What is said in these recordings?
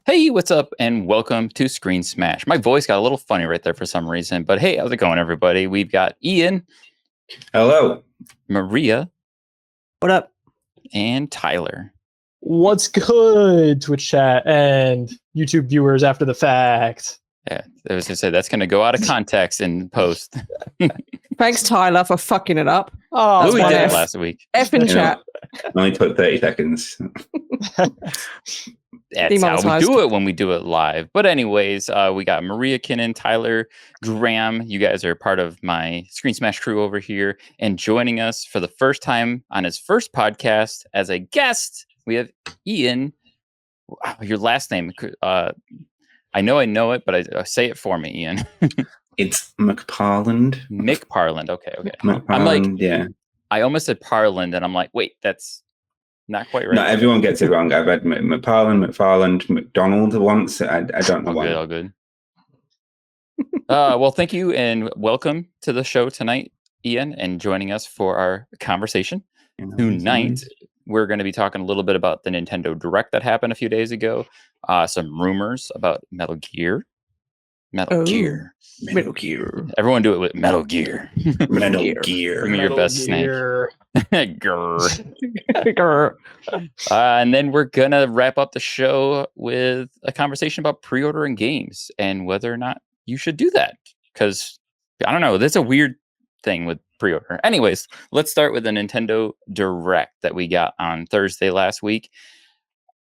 Hey, what's up? And welcome to Screen Smash. My voice got a little funny right there for some reason, but hey, how's it going, everybody? We've got Ian, Hello. Maria, What up? and Tyler. What's good, Twitch chat and YouTube viewers after the fact? Yeah, I was gonna say that's gonna go out of context in post. Thanks, Tyler, for fucking it up. Oh, That's what we one did F. last week. F in You chat. Only took 30 seconds. That's how we Demonetized. do it when we do it live. But anyways, we got Maria Kinnun, Tyler, Graham. You guys are part of my Screen Smash crew over here. And joining us for the first time on his first podcast as a guest, we have Ian. Wow, your last name. I know it, but I say it for me, Ian. It's McParland. McParland. Okay. McParland, I'm like, yeah. I almost said Parland, and I'm like, wait, that's not quite right. No, everyone gets it wrong. I've had McParland, McDonald once. I don't know why. All good. Well, thank you and welcome to the show tonight, Ian, and joining us for our conversation. Tonight, we're going to be talking a little bit about the Nintendo Direct that happened a few days ago. Some rumors about Metal Gear. Metal Gear. Everyone do it with Metal Gear. Metal Give Gear. me your best Gear. snake. Grr. And then we're going to wrap up the show with a conversation about pre-ordering games and whether or not you should do that. Because, I don't know, that's a weird thing with pre-order. Anyways, let's start with the Nintendo Direct that we got on Thursday last week.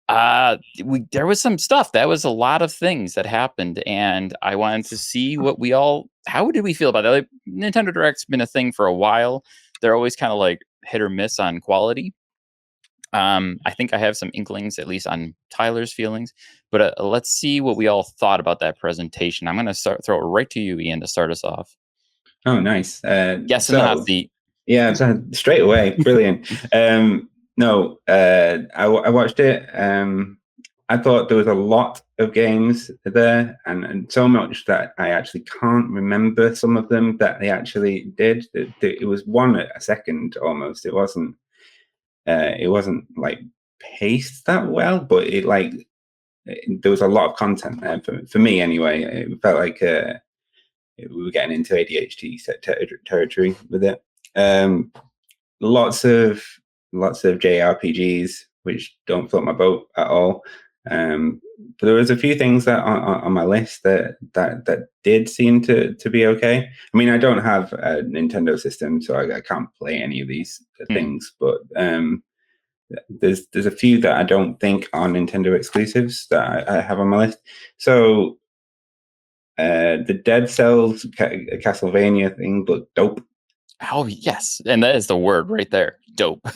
There was some stuff. That was a lot of things that happened, and I wanted to see how did we feel about that? Like, Nintendo Direct's been a thing for a while. They're always kind of like hit or miss on quality. I think I have some inklings, at least on Tyler's feelings, but let's see what we all thought about that presentation. I'm going to throw it right to you, Ian, to start us off. Oh, nice. Guess in the hot seat. Yeah, straight away. Brilliant. No, I watched it. I thought there was a lot of games there, and so much that I actually can't remember some of them that they actually did. It was one a second almost. It wasn't like paced that well, but there was a lot of content there for me anyway. It felt like we were getting into ADHD territory with it. Lots of JRPGs, which don't float my boat at all. But there was a few things that on my list that did seem to be okay. I mean, I don't have a Nintendo system, so I can't play any of these things. But there's a few that I don't think are Nintendo exclusives that I have on my list. So the Dead Cells Castlevania thing looked dope. Oh, yes. And that is the word right there. Dope.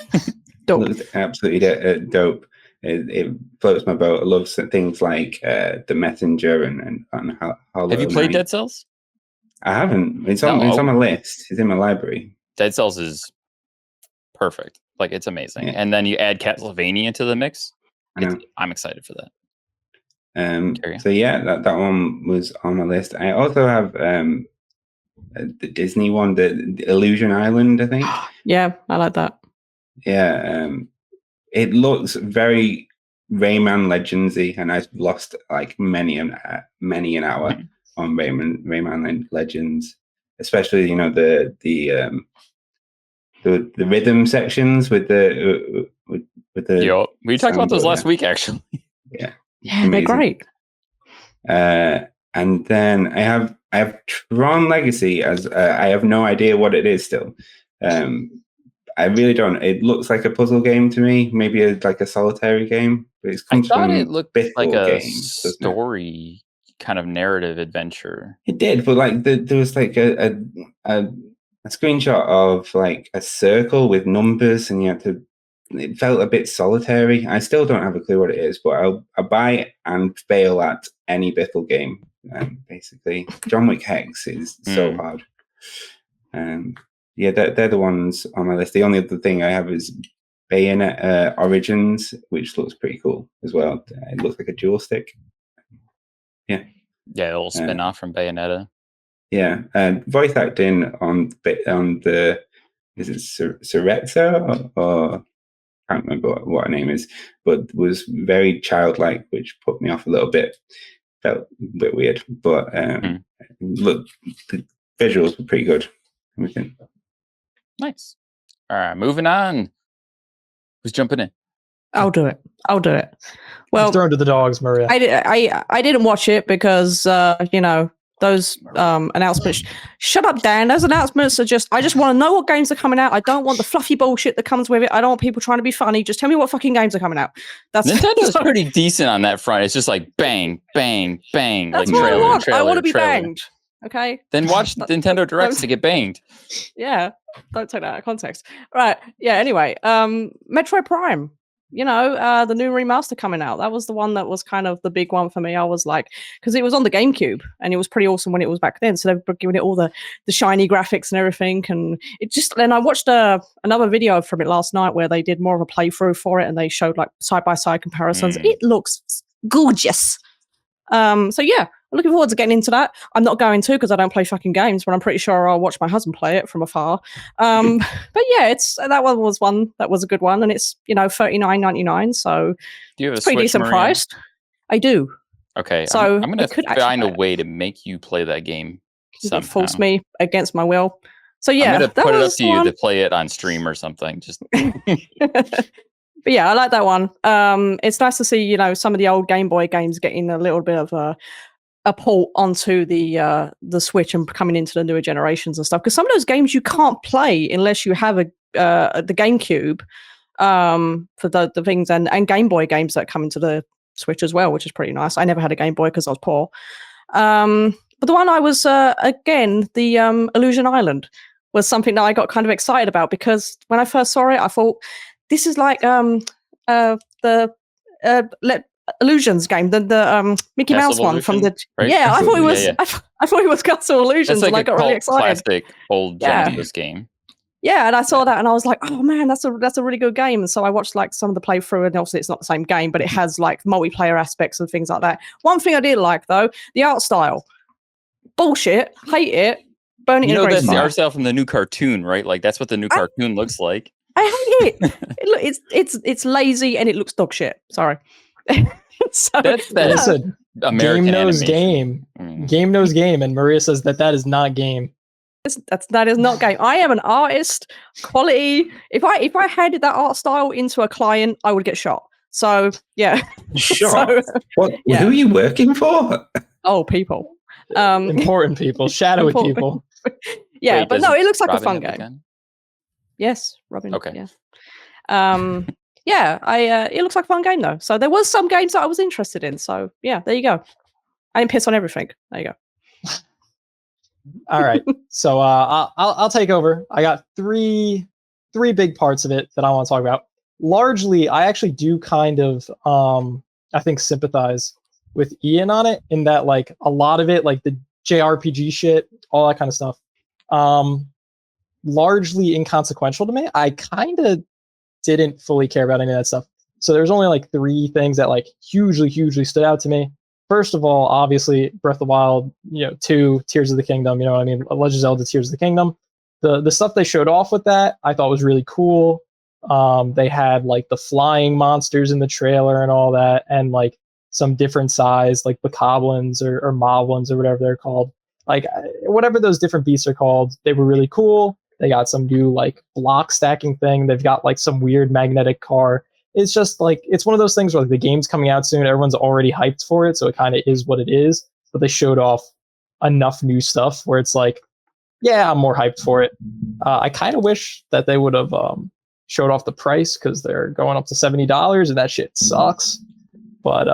Dope. Looks absolutely dope. It floats my boat. I love things like The Messenger and Hollow Have you played Knight. Dead Cells? I haven't. It's on my list. It's in my library. Dead Cells is perfect. Like, it's amazing. Yeah. And then you add Castlevania to the mix. I'm excited for that. So yeah, that one was on my list. I also have the Disney one, the Illusion Island, I think. Yeah, I like that. Yeah, it looks very Rayman Legendsy, and I've lost like many an hour on Rayman Legends, especially the rhythm sections with the. Yo, we talked about those last week, actually. Yeah, they're great. And then I have Tron Legacy as I have no idea what it is still. I really don't. It looks like a puzzle game to me, maybe like a solitary game. But I thought it looked like a story kind of narrative adventure. It did, but like there was like a screenshot of like a circle with numbers, and you had to. It felt a bit solitary. I still don't have a clue what it is, but I'll buy and fail at any Bithell game. Basically, John Wick Hex is so hard. Yeah, they're the ones on my list. The only other thing I have is Bayonetta Origins, which looks pretty cool as well. It looks like a dual stick. Yeah, a little spin off from Bayonetta. Yeah, voice acting on the is it Sorexa or can't remember what her name is, but was very childlike, which put me off a little bit. Felt a bit weird, but look, the visuals were pretty good. Everything. Nice. All right, moving on. Who's jumping in? I'll do it. Well, thrown to the dogs, Maria. I didn't watch it because those announcements. Shut up, Dan. Those announcements are just. I just want to know what games are coming out. I don't want the fluffy bullshit that comes with it. I don't want people trying to be funny. Just tell me what fucking games are coming out. Nintendo's pretty decent on that front. It's just like bang, bang, bang. That's like what trailer, I want. trailer, I want to be trailer. banged. Okay. Then watch Nintendo Directs to get banged. Yeah. Don't take that out of context. Right. Yeah. Anyway, Metroid Prime. The new remaster coming out. That was the one that was kind of the big one for me. I was like, because it was on the GameCube and it was pretty awesome when it was back then. So they were giving it all the shiny graphics and everything. And it just, then I watched another video from it last night where they did more of a playthrough for it and they showed like side-by-side comparisons. It looks gorgeous. So yeah, I'm looking forward to getting into that. I'm not going to because I don't play fucking games, but I'm pretty sure I'll watch my husband play it from afar. But yeah, that one was a good one, and it's $39.99, so do you have it's pretty decent priced. I do. Okay, so I'm gonna find a way to make you play that game. Somehow. Force me against my will. So yeah, I'm gonna put it up to you to play it on stream or something. Just. But yeah, I like that one. It's nice to see, some of the old Game Boy games getting a little bit of a port onto the Switch and coming into the newer generations and stuff. Because some of those games you can't play unless you have the GameCube for the things and Game Boy games that come into the Switch as well, which is pretty nice. I never had a Game Boy because I was poor. But the one I was again, the Illusion Island was something that I got kind of excited about because when I first saw it, I thought. This is like the Illusions game, the Mickey Castle Mouse one Illusion, from the right? yeah. I thought it was Yeah. I thought it was Castle Illusions, That's like and I got really excited. Classic old Genesis game. Yeah, and I saw that, and I was like, oh man, that's a really good game. And so I watched like some of the playthrough, and obviously it's not the same game, but it has like multiplayer aspects and things like that. One thing I did like though, the art style, bullshit, hate it, burn it in a grease that's the fire. art style from the new cartoon, right? Like that's what the new cartoon looks like. I hate it. It's lazy and it looks dog shit. Sorry. So, Listen, American game knows animation. game. Game knows game, and Maria says that is not game. That is not game. I am an artist. Quality. If I handed that art style into a client, I would get shot. So yeah. Sure. What? Yeah. Who are you working for? Oh, people. Important people. Shadowy people. Yeah, Wait, but no, it looks like Robin a fun game. Again? Yes, Robin. Okay. Yeah. Yeah. It looks like a fun game though. So there was some games that I was interested in. So yeah, there you go. I didn't piss on everything. There you go. All right. So I'll take over. I got three big parts of it that I want to talk about. Largely, I actually do kind of I think sympathize with Iain on it in that like a lot of it, like the JRPG shit, all that kind of stuff. Largely inconsequential to me. I kind of didn't fully care about any of that stuff. So there's only like three things that like hugely stood out to me. First of all, obviously Breath of the Wild, 2 Tears of the Kingdom, Legend of Zelda Tears of the Kingdom. The stuff they showed off with that I thought was really cool. They had like the flying monsters in the trailer and all that, and like some different size like bokoblins or moblins or whatever they're called. Like whatever those different beasts are called, they were really cool. They got some new like block stacking thing. They've got like some weird magnetic car. It's just like, it's one of those things where like, the game's coming out soon. Everyone's already hyped for it. So it kind of is what it is. But they showed off enough new stuff where it's like, yeah, I'm more hyped for it. I kind of wish that they would have showed off the price because they're going up to $70 and that shit sucks. But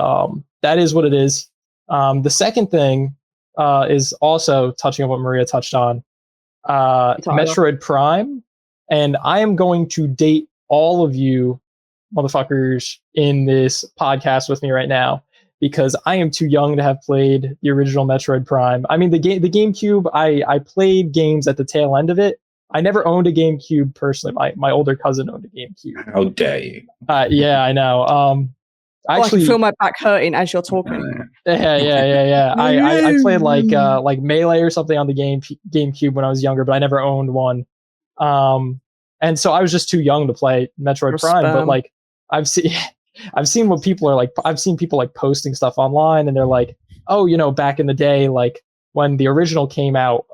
that is what it is. The second thing is also touching on what Maria touched on. Metroid Prime, and I am going to date all of you motherfuckers in this podcast with me right now because I am too young to have played the original Metroid Prime. I mean, the GameCube, I played games at the tail end of it. I never owned a GameCube personally. My older cousin owned a GameCube. How dare you? Yeah, I know. I can feel my back hurting as you're talking. Yeah. I played like Melee or something on the GameCube when I was younger, but I never owned one. And so I was just too young to play Metroid Prime, but Spam. like I've seen I've seen what people are like. I've seen people like posting stuff online, and they're like, "Oh, you know, back in the day, like when the original came out,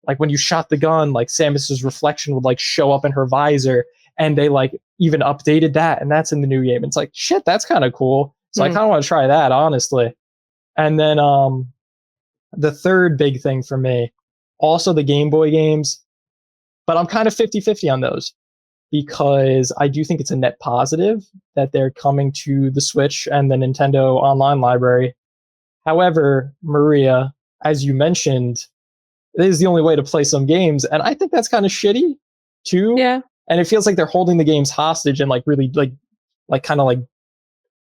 like when you shot the gun, like Samus's reflection would like show up in her visor, and they like even updated that, and that's in the new game." It's like, shit, that's kind of cool. So I kind of want to try that, honestly. And then the third big thing for me, also the Game Boy games, but I'm kind of 50-50 on those, because I do think it's a net positive that they're coming to the Switch and the Nintendo Online Library. However, Maria, as you mentioned, it is the only way to play some games, and I think that's kind of shitty too. Yeah. And it feels like they're holding the games hostage and like really like kind of like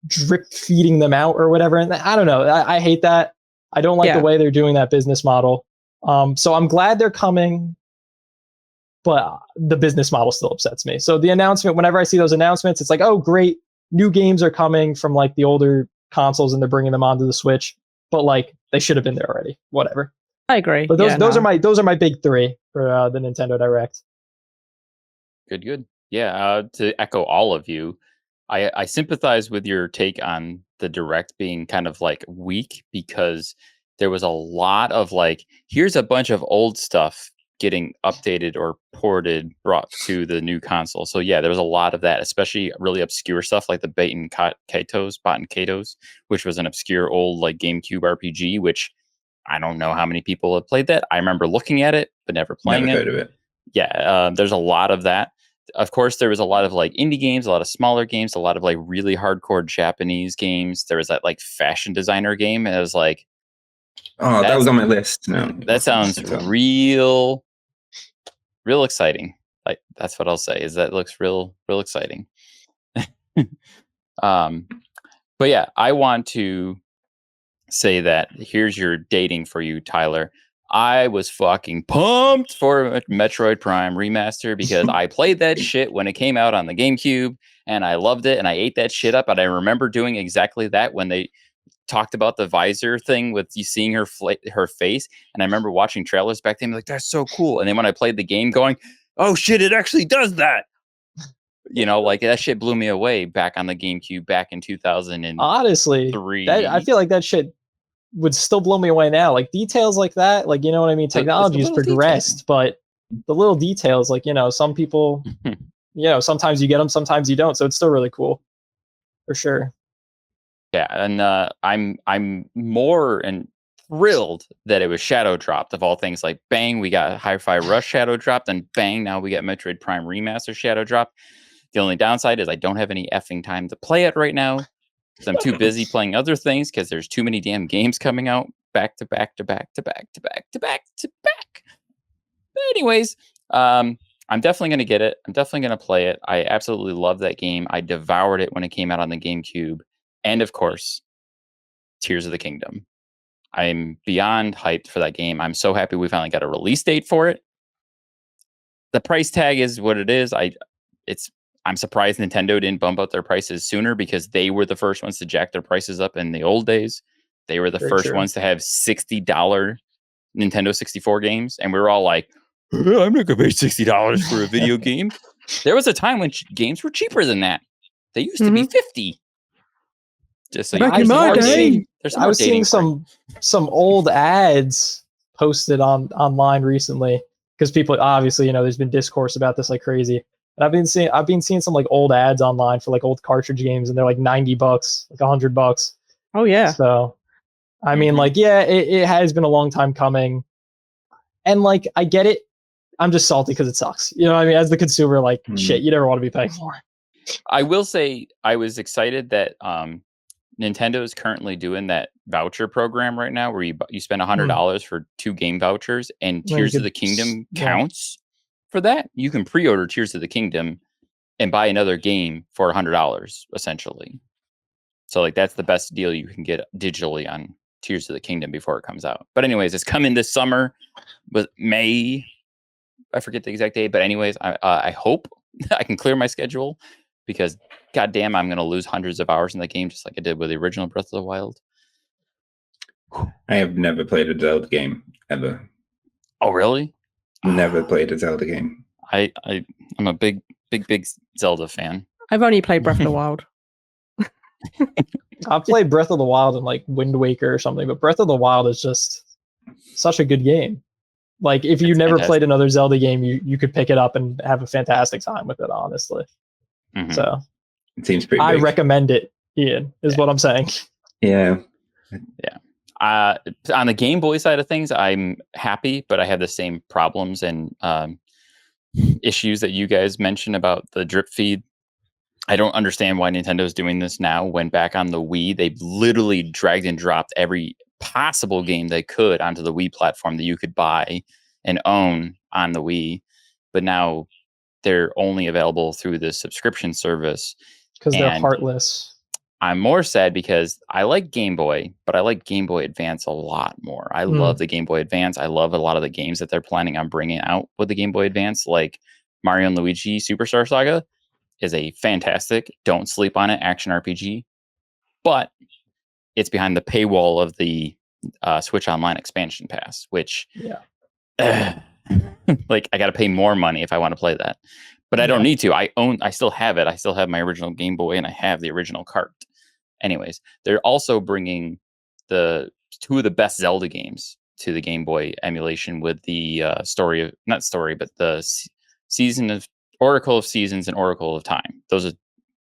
drip feeding them out or whatever. And I don't know. I hate that. I don't like the way they're doing that business model. So I'm glad they're coming, but the business model still upsets me. So the announcement, whenever I see those announcements, it's like, oh, great, new games are coming from like the older consoles and they're bringing them onto the Switch, but like they should have been there already. Whatever. I agree. But those are my big three for the Nintendo Direct. Good. Yeah, to echo all of you, I sympathize with your take on the Direct being kind of like weak, because there was a lot of like, here's a bunch of old stuff getting updated or brought to the new console. So yeah, there was a lot of that, especially really obscure stuff like the Bot and Kaitos, which was an obscure old like GameCube RPG, which I don't know how many people have played that. I remember looking at it, but never playing Never heard of it. Yeah, there's a lot of that. Of course, there was a lot of like indie games, a lot of smaller games, a lot of like really hardcore Japanese games. There was that like fashion designer game, and it was like, oh, that was on my list. No, that sounds real exciting. Like that's what I'll say, is that looks real exciting. But yeah, I want to say that here's your dating for you, Tyler. I was fucking pumped for Metroid Prime Remaster because I played that shit when it came out on the GameCube and I loved it and I ate that shit up. And I remember doing exactly that when they talked about the visor thing with you seeing her face. And I remember watching trailers back then, like, that's so cool. And then when I played the game going, oh shit, it actually does that. You know, like that shit blew me away back on the GameCube back in 2003. Honestly, I feel like that shit would still blow me away now. Like details like that, like, you know what I mean? Technology has progressed, but the little details, like, you know, some people, you know, sometimes you get them, sometimes you don't. So it's still really cool, for sure. Yeah, and I'm more and thrilled that it was shadow dropped of all things. Like bang, we got Hi-Fi Rush shadow dropped, and bang, now we got Metroid Prime Remaster shadow dropped. The only downside is I don't have any effing time to play it right now, because I'm too busy playing other things, because there's too many damn games coming out back to back to back to back to back to back to back. But anyways, I'm definitely going to get it. I'm definitely going to play it. I absolutely love that game. I devoured it when it came out on the GameCube. And of course, Tears of the Kingdom. I'm beyond hyped for that game. I'm so happy we finally got a release date for it. The price tag is what it is. I'm surprised Nintendo didn't bump up their prices sooner, because they were the first ones to jack their prices up in the old days. They were the first ones to have $60 Nintendo 64 games. And we were all like, I'm not going to pay $60 for a video game. There was a time when games were cheaper than that. They used to be $50. Just so I was seeing some old ads posted online recently, because people, obviously, you know, there's been discourse about this like crazy. And I've been seeing some like old ads online for like old cartridge games, and they're like $90, like $100. Oh yeah. So, I mean, like, yeah, it has been a long time coming, and like I get it. I'm just salty because it sucks. You know what I mean? As the consumer, like, shit, you never want to be paying more. I will say I was excited that Nintendo is currently doing that voucher program right now, where you spend $100 for 2 game vouchers, and Tears of the Kingdom counts for that. You can pre-order Tears of the Kingdom and buy another game for $100 essentially. So like that's the best deal you can get digitally on Tears of the Kingdom before it comes out. But anyways, it's coming this summer with May. I forget the exact date, but anyways, I hope I can clear my schedule, because goddamn, I'm going to lose hundreds of hours in the game, just like I did with the original Breath of the Wild. I have never played a Zelda game ever. Oh, really? Never played a Zelda game. I I'm a big Zelda fan. I've only played Breath of the Wild. I've played Breath of the Wild and like Wind Waker or something, but Breath of the Wild is just such a good game. Like if you It's never fantastic. played another Zelda game, you could pick it up and have a fantastic time with it, honestly. Mhm. So It seems pretty I big. recommend it, Ian, is what I'm saying. Yeah. On the Game Boy side of things, I'm happy, but I have the same problems and issues that you guys mentioned about the drip feed. I don't understand why Nintendo's doing this now when back on the Wii, they literally dragged and dropped every possible game they could onto the Wii platform that you could buy and own on the Wii. But now they're only available through the subscription service. Because they're And heartless. I'm more sad because I like Game Boy, but I like Game Boy Advance a lot more. I love the Game Boy Advance. I love a lot of the games that they're planning on bringing out with the Game Boy Advance, like Mario and Luigi Superstar Saga is a fantastic, don't sleep on it action RPG, but it's behind the paywall of the Switch Online expansion pass, which like I got to pay more money if I want to play that, but I don't need to. I still have it. I still have my original Game Boy and I have the original cart. Anyways, they're also bringing the two of the best Zelda games to the Game Boy emulation with the Season of Oracle of Seasons and Oracle of Time. Those are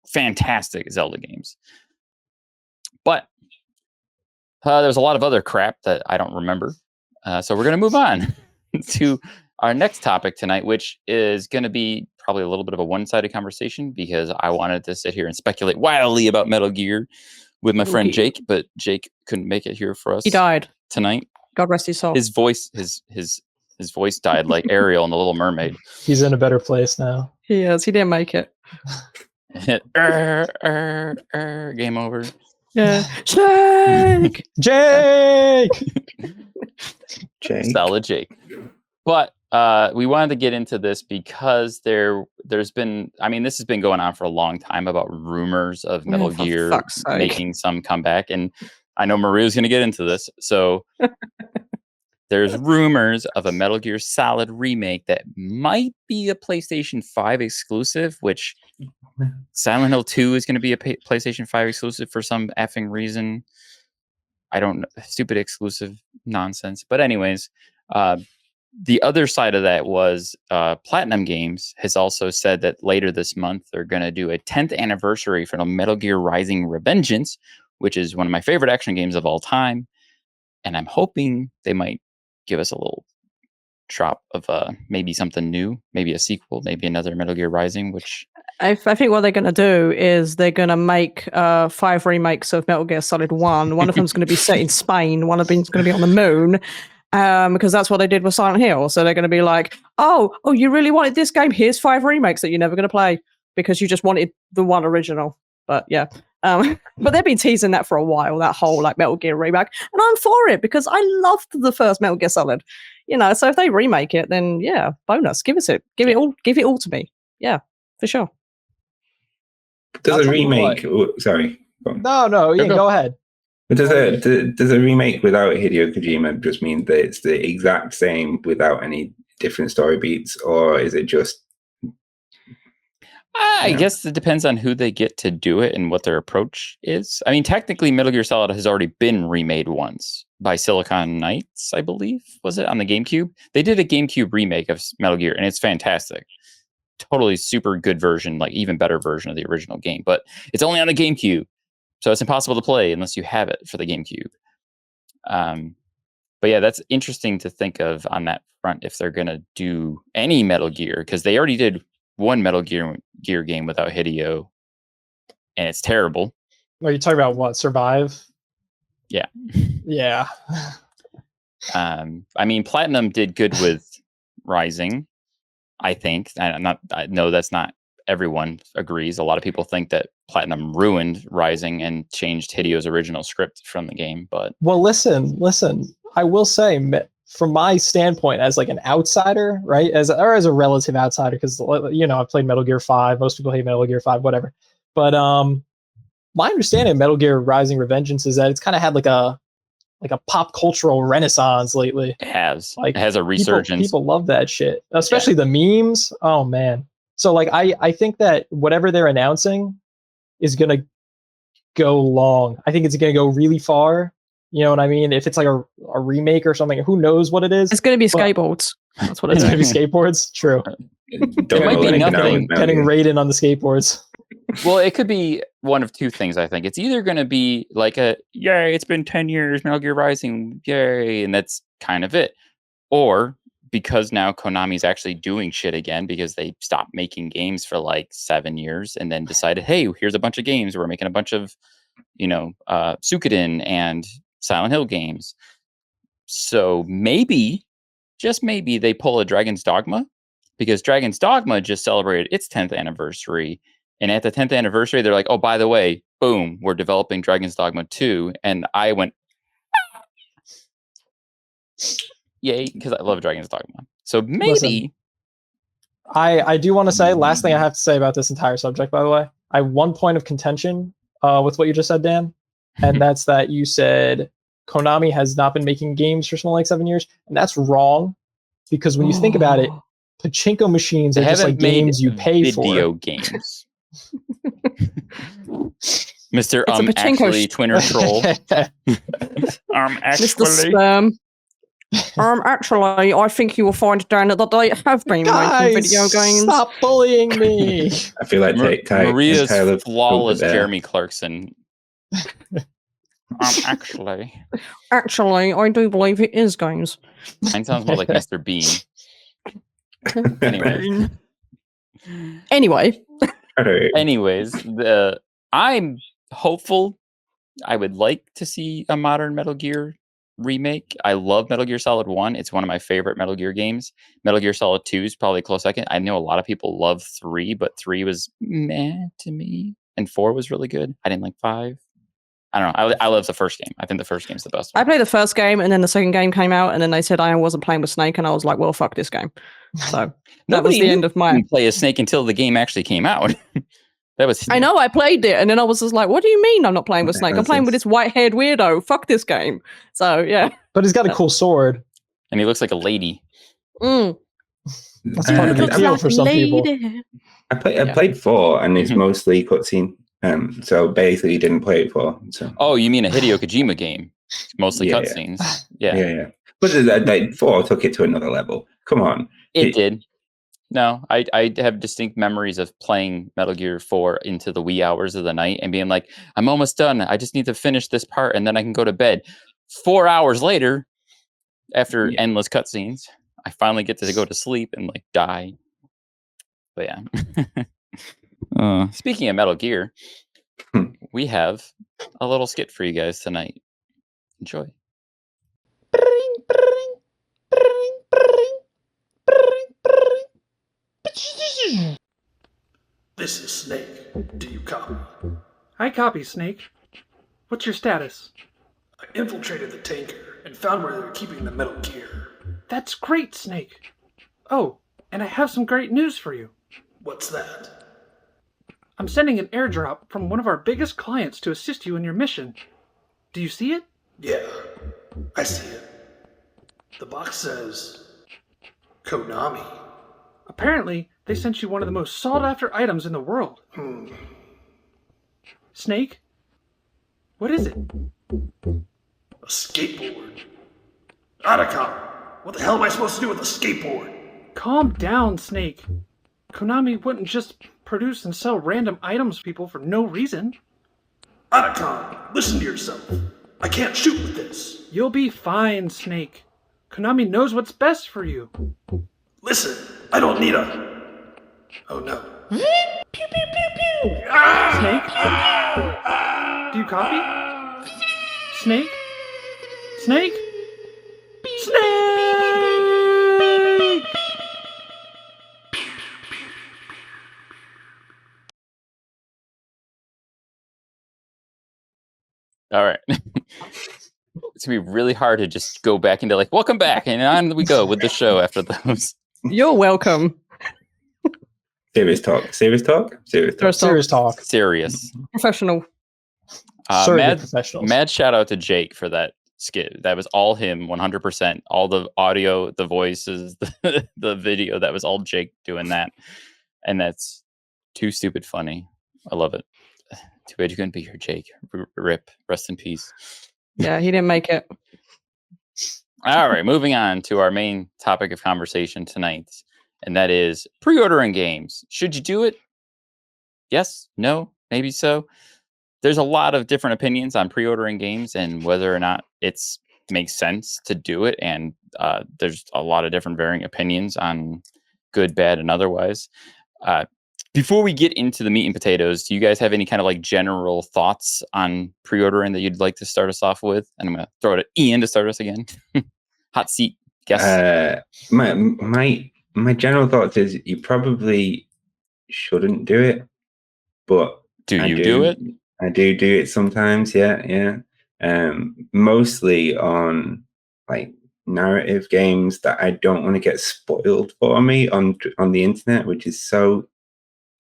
fantastic Zelda games. But there's a lot of other crap that I don't remember. So we're going to move on to our next topic tonight, which is going to be probably a little bit of a one-sided conversation because I wanted to sit here and speculate wildly about Metal Gear with my friend Jake, but Jake couldn't make it here for us. He died tonight. God rest his soul. His voice died like Ariel in The Little Mermaid. He's in a better place now. He is. He didn't make it. Game over. Yeah. Jake! Jake! Solid Jake. But we wanted to get into this because there's been, I mean, this has been going on for a long time about rumors of Metal Gear making some comeback. And I know Maria's going to get into this. So there's rumors of a Metal Gear Solid remake that might be a PlayStation 5 exclusive, which Silent Hill 2 is going to be a PlayStation 5 exclusive for some effing reason. I don't know. Stupid exclusive nonsense. But anyways, the other side of that was Platinum Games has also said that later this month they're going to do a 10th anniversary for the Metal Gear Rising Revengeance, which is one of my favorite action games of all time. And I'm hoping they might give us a little drop of maybe something new, maybe a sequel, maybe another Metal Gear Rising, which... I think what they're going to do is they're going to make 5 remakes of Metal Gear Solid 1. One of them's going to be set in Spain. One of them's going to be on the moon. Because that's what they did with Silent Hill. So they're going to be like, oh, you really wanted this game? Here's 5 remakes that you're never going to play because you just wanted the one original. But yeah. But they've been teasing that for a while, that whole like Metal Gear remake. And I'm for it because I loved the first Metal Gear Solid. So if they remake it, then yeah, bonus. Give it all to me. Yeah, for sure. Does a remake... sorry. No, Ian, go ahead. But does a remake without Hideo Kojima just mean that it's the exact same without any different story beats, or is it just... I guess it depends on who they get to do it and what their approach is. I mean, technically, Metal Gear Solid has already been remade once by Silicon Knights, I believe. Was it on the GameCube? They did a GameCube remake of Metal Gear, and it's fantastic. Totally super good version, like even better version of the original game. But it's only on the GameCube, so it's impossible to play unless you have it for the GameCube. But yeah, that's interesting to think of on that front if they're going to do any Metal Gear, because they already did one Metal Gear game without Hideo, and it's terrible. Are you talking about what? Survive? Yeah. Yeah. I mean, Platinum did good with Rising, I think. I know that's not everyone agrees. A lot of people think that Platinum ruined Rising and changed Hideo's original script from the game. But well, listen. I will say, from my standpoint, as like an outsider, right, as a relative outsider, because I've played Metal Gear 5. Most people hate Metal Gear 5, whatever. But my understanding of Metal Gear Rising Revengeance is that it's kind of had like a pop cultural renaissance lately. It has. Like, it has a resurgence. People love that shit, especially the memes. Oh man, So like I think that whatever they're announcing is gonna go long. I think it's gonna go really far. You know what I mean? If it's like a remake or something, who knows what it is? It's going to be But- skateboards. That's what It's it's gonna be skateboards. True. Don't might know be anything nothing. about Getting it. raided on the skateboards. Well, it could be one of two things, I think. It's either going to be like a, yay, it's been 10 years, Metal Gear Rising, yay, and that's kind of it. Or because now Konami's actually doing shit again because they stopped making games for like 7 years and then decided, hey, here's a bunch of games. We're making a bunch of, Suikoden and Silent Hill games. So maybe, just maybe, they pull a Dragon's Dogma, because Dragon's Dogma just celebrated its 10th anniversary. And at the 10th anniversary, they're like, oh, by the way, boom, we're developing Dragon's Dogma 2. And I went, yay, because I love Dragon's Dogma. So maybe. Listen, I do want to say, last thing I have to say about this entire subject, by the way, I have one point of contention with what you just said, Dan. And that's that you said Konami has not been making games for something like 7 years. And that's wrong. Because when you think about it, pachinko machines They are just like haven't made games you pay video for. games. Mr. It's a pachinko Actually Twinner Troll. Mr. Actually. Sperm. Actually, I think you will find, Dan, that they have been making video games. Stop bullying me. I feel like Maria's Tyler flawless there. Jeremy Clarkson. Actually. Actually, I do believe it is games. Mine sounds more like Mr. Bean. Anyway. Anyways, I'm hopeful. I would like to see a modern Metal Gear remake. I love Metal Gear Solid 1. It's one of my favorite Metal Gear games. Metal Gear Solid 2 is probably a close second. I know a lot of people love 3, but 3 was meh to me. And 4 was really good. I didn't like 5. I don't know. I love the first game. I think the first game's the best one. I played the first game, and then the second game came out, and then they said I wasn't playing with Snake, and I was like, well, fuck this game. So that was the end of my... didn't play as Snake until the game actually came out. That was... I know, I played it, and then I was just like, what do you mean I'm not playing with Snake? I'm playing with this white-haired weirdo. Fuck this game. So, yeah. But he's got a cool sword. And he looks like a lady. That's part of the deal for some people. I played 4, and it's mostly cutscene. So basically didn't play it 4. So. Oh, you mean a Hideo Kojima game? Mostly cutscenes. Yeah. But 4 took it to another level. Come on. It did. No, I have distinct memories of playing Metal Gear 4 into the wee hours of the night and being like, I'm almost done. I just need to finish this part and then I can go to bed. 4 hours later, after endless cutscenes, I finally get to go to sleep and like die. But yeah. Speaking of Metal Gear, we have a little skit for you guys tonight. Enjoy. This is Snake. Do you copy? I copy, Snake. What's your status? I infiltrated the tanker and found where they were keeping the Metal Gear. That's great, Snake. Oh, and I have some great news for you. What's that? I'm sending an airdrop from one of our biggest clients to assist you in your mission. Do you see it? Yeah, I see it. The box says Konami. Apparently, they sent you one of the most sought-after items in the world. Snake? What is it? A skateboard. Otacon, what the hell am I supposed to do with a skateboard? Calm down, Snake. Konami wouldn't just produce and sell random items to people for no reason. Otacon, listen to yourself. I can't shoot with this. You'll be fine, Snake. Konami knows what's best for you. Listen, I don't need a... Oh no. Pew, pew, pew, pew. Snake? Do you copy? Snake? Snake? Snake! All right. It's going to be really hard to just go back into like, welcome back. And on we go with the show after those. You're welcome. Serious talk. Serious talk. Serious. Professional. Mad shout out to Jake for that skit. That was all him, 100%. All the audio, the voices, the video, that was all Jake doing that. And that's too stupid funny. I love it. Too bad you couldn't be here, Jake. Rip. Rest in peace. Yeah, he didn't make it. All right, moving on to our main topic of conversation tonight, and that is pre-ordering games. Should you do it? Yes, no, maybe so. There's a lot of different opinions on pre-ordering games and whether or not it's makes sense to do it, and there's a lot of different varying opinions on good, bad, and otherwise. Before we get into the meat and potatoes, do you guys have any kind of like general thoughts on pre-ordering that you'd like to start us off with? And I'm going to throw it at Ian to start us again. Hot seat. Guess. My general thoughts is you probably shouldn't do it, but do you do it? I do it sometimes. Yeah. Mostly on like narrative games that I don't want to get spoiled for me on the internet, which is so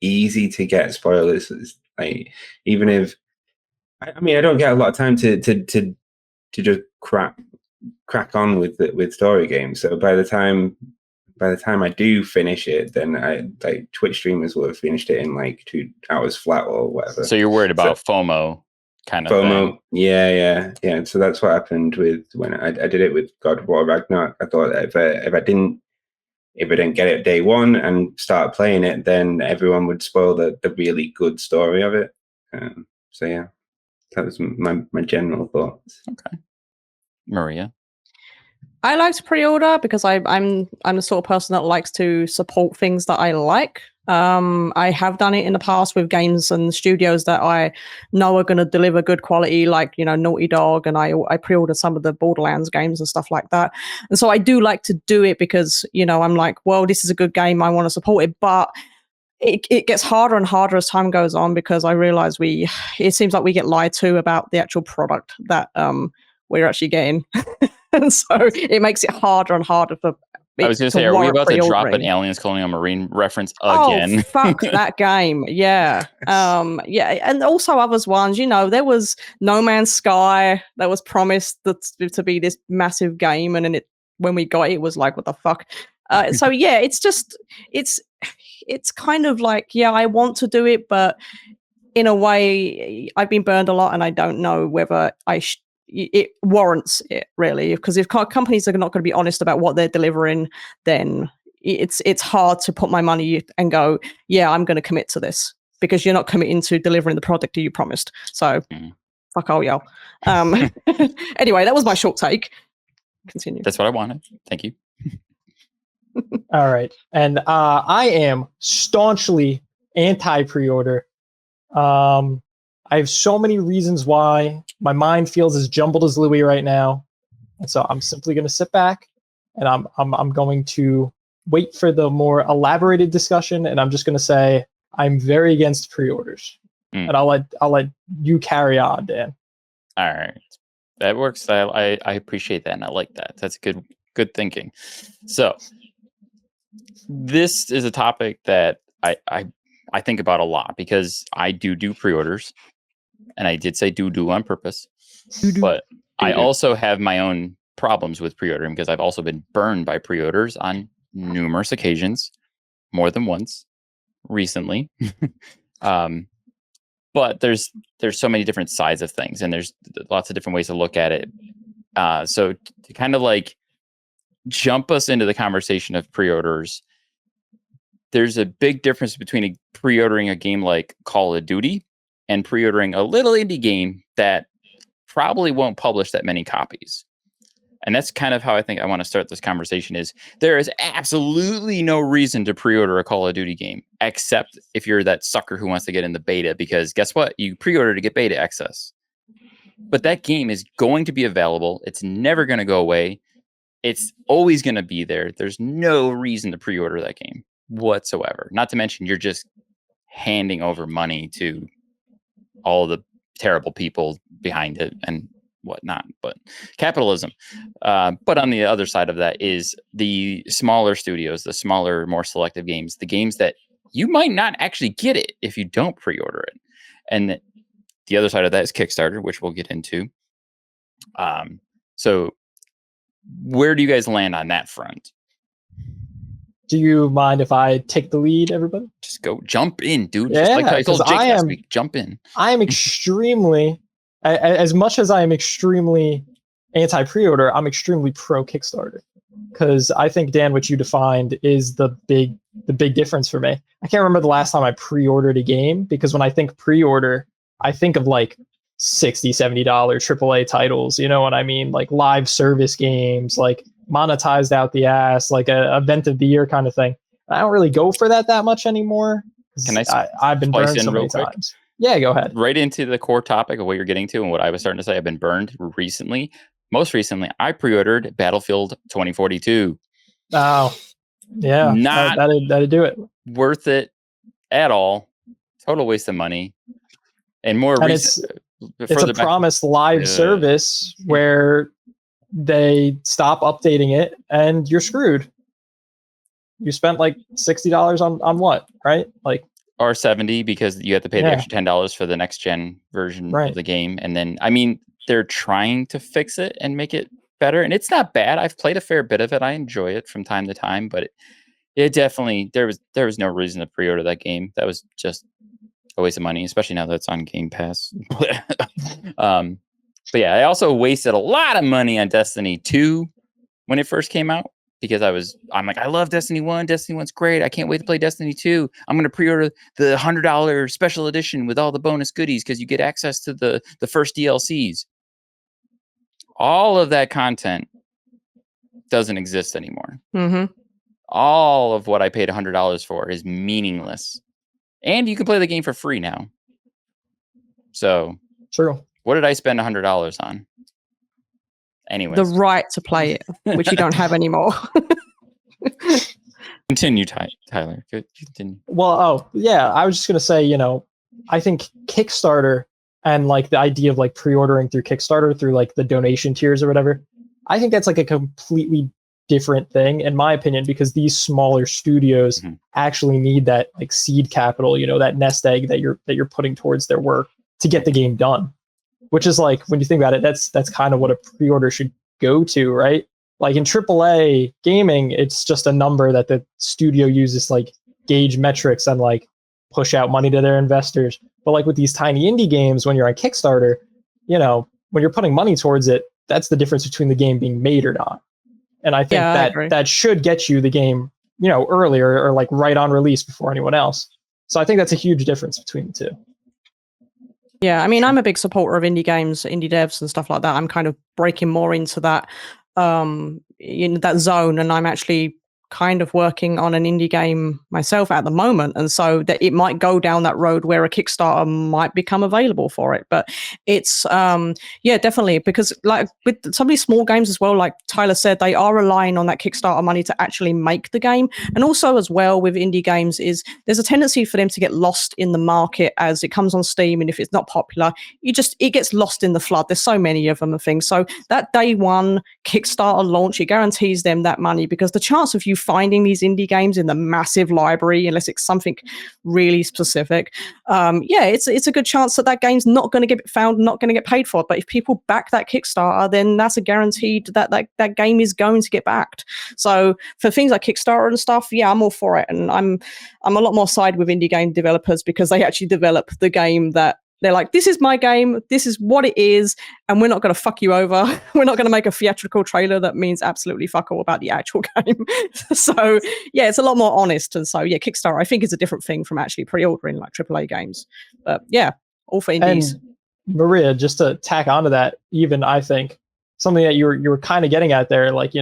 easy to get spoilers. Like, even if I mean, I don't get a lot of time to just crack on with story games. So by the time I do finish it, then like Twitch streamers will have finished it in like 2 hours flat or whatever. So you're worried about FOMO kind of FOMO, thing. Yeah. So that's what happened with when I did it with God of War Ragnarok. I thought if I didn't get it day one and start playing it, then everyone would spoil the really good story of it. So yeah, that was my general thoughts. Okay. Maria? I like to pre-order because I'm the sort of person that likes to support things that I like. I have done it in the past with games and studios that I know are going to deliver good quality, like, you know, Naughty Dog, and I pre-ordered some of the Borderlands games and stuff like that. And so I do like to do it because, you know, I'm like, well, this is a good game, I want to support it, but it gets harder and harder as time goes on because I realize it seems like we get lied to about the actual product that we're actually getting. And so it makes it harder and harder for I was going to say, are we about to drop an Aliens Colonial Marine reference again? Oh, fuck that game. Yeah. Yeah. And also others ones, you know, there was No Man's Sky that was promised to be this massive game. And then when we got it, it was like, what the fuck? So yeah, it's kind of like, yeah, I want to do it, but in a way I've been burned a lot and I don't know whether it warrants it, really, because if companies are not going to be honest about what they're delivering, then it's hard to put my money and go, yeah, I'm going to commit to this, because you're not committing to delivering the product that you promised. So fuck all y'all. Anyway, that was my short take. Continue. That's what I wanted. Thank you. All right. And I am staunchly anti-pre-order. I have so many reasons why. My mind feels as jumbled as Louis right now. And so I'm simply going to sit back and I'm going to wait for the more elaborated discussion. And I'm just going to say I'm very against pre-orders. And I'll let you carry on, Dan. All right. That works. I appreciate that. And I like that. That's good thinking. So this is a topic that I think about a lot because I do pre-orders. And I did say do on purpose, but I also have my own problems with pre-ordering because I've also been burned by pre-orders on numerous occasions, more than once recently. But there's so many different sides of things, and there's lots of different ways to look at it. So to kind of like jump us into the conversation of pre-orders, there's a big difference between pre-ordering a game like Call of Duty and pre-ordering a little indie game that probably won't publish that many copies. And that's kind of how I think I want to start this conversation is there is absolutely no reason to pre-order a Call of Duty game, except if you're that sucker who wants to get in the beta, because guess what? You pre-order to get beta access. But that game is going to be available. It's never going to go away. It's always going to be there. There's no reason to pre-order that game whatsoever. Not to mention you're just handing over money to all the terrible people behind it and whatnot, but capitalism. But on the other side of that is the smaller studios, the smaller, more selective games, the games that you might not actually get it if you don't pre-order it. And the other side of that is Kickstarter, which we'll get into. So where do you guys land on that front? Do you mind if I take the lead, everybody? Just go jump in, dude. Just like Yeah, I told 'cause Jake I last am- week. Jump in. I am extremely, as much as I am extremely anti-pre-order, I'm extremely pro Kickstarter, because I think, Dan, what you defined is the big difference for me. I can't remember the last time I pre-ordered a game, because when I think pre-order, I think of like $60, $70 AAA titles. You know what I mean? Like live service games, like monetized out the ass, like a event of the year kind of thing. I don't really go for that much anymore. Can I've been splice burned in so real many quick? times. Yeah, go ahead. Right into the core topic of what you're getting to and what I was starting to say. I've been burned recently. Most recently, I pre-ordered Battlefield 2042. Oh, yeah, Not that'd do it. worth it at all. Total waste of money. And more And recent, it's a promised live service where they stop updating it and you're screwed. You spent like $60 on what, right? Like, or 70 because you have to pay the Yeah. extra $10 for the next gen version Right. of the game. And then, I mean, they're trying to fix it and make it better. And it's not bad. I've played a fair bit of it. I enjoy it from time to time, but it definitely, there was no reason to pre-order that game. That was just a waste of money, especially now that it's on Game Pass. But yeah, I also wasted a lot of money on Destiny 2 when it first came out, because I'm like, I love Destiny 1. Destiny 1's great. I can't wait to play Destiny 2. I'm going to pre-order the $100 special edition with all the bonus goodies because you get access to the first DLCs. All of that content doesn't exist anymore. Mm-hmm. All of what I paid $100 for is meaningless. And you can play the game for free now. So, true. what did I spend $100 on? Anyways. The right to play it, which you don't have anymore. Continue, Tyler. Continue. Well, yeah, I was just gonna say, I think Kickstarter and like the idea of like pre-ordering through Kickstarter through like the donation tiers or whatever, I think that's like a completely different thing in my opinion, because these smaller studios actually need that like seed capital, that nest egg that you're putting towards their work to get the game done. Which is like, when you think about it, that's kind of what a pre-order should go to, right? Like in AAA gaming, it's just a number that the studio uses to like gauge metrics and like push out money to their investors. But like with these tiny indie games, when you're on Kickstarter, when you're putting money towards it, that's the difference between the game being made or not. And I think that should get you the game, earlier or like right on release before anyone else. So I think that's a huge difference between the two. Yeah, I mean, I'm a big supporter of indie games, indie devs and stuff like that. I'm kind of breaking more into that, that zone, and I'm actually kind of working on an indie game myself at the moment, and so that it might go down that road where a Kickstarter might become available for it. But it's definitely, because like with some of these small games as well, like Tyler said, they are relying on that Kickstarter money to actually make the game. And also as well with indie games is there's a tendency for them to get lost in the market as it comes on Steam, and if it's not popular, it gets lost in the flood. There's so many of them and things. So that day one Kickstarter launch, it guarantees them that money, because the chance of you finding these indie games in the massive library, unless it's something really specific, it's a good chance that game's not going to get found, not going to get paid for. But if people back that Kickstarter, then that's a guaranteed that game is going to get backed. So for things like Kickstarter and stuff, yeah, I'm all for it, and I'm a lot more side with indie game developers, because they actually develop the game that they're like, this is my game, this is what it is, and we're not going to fuck you over. We're not going to make a theatrical trailer that means absolutely fuck all about the actual game. So, yeah, it's a lot more honest. And so, yeah, Kickstarter, I think, is a different thing from actually pre-ordering like AAA games. But, yeah, all for indies. And Maria, just to tack onto that, even I think, something that you were kind of getting at there, like,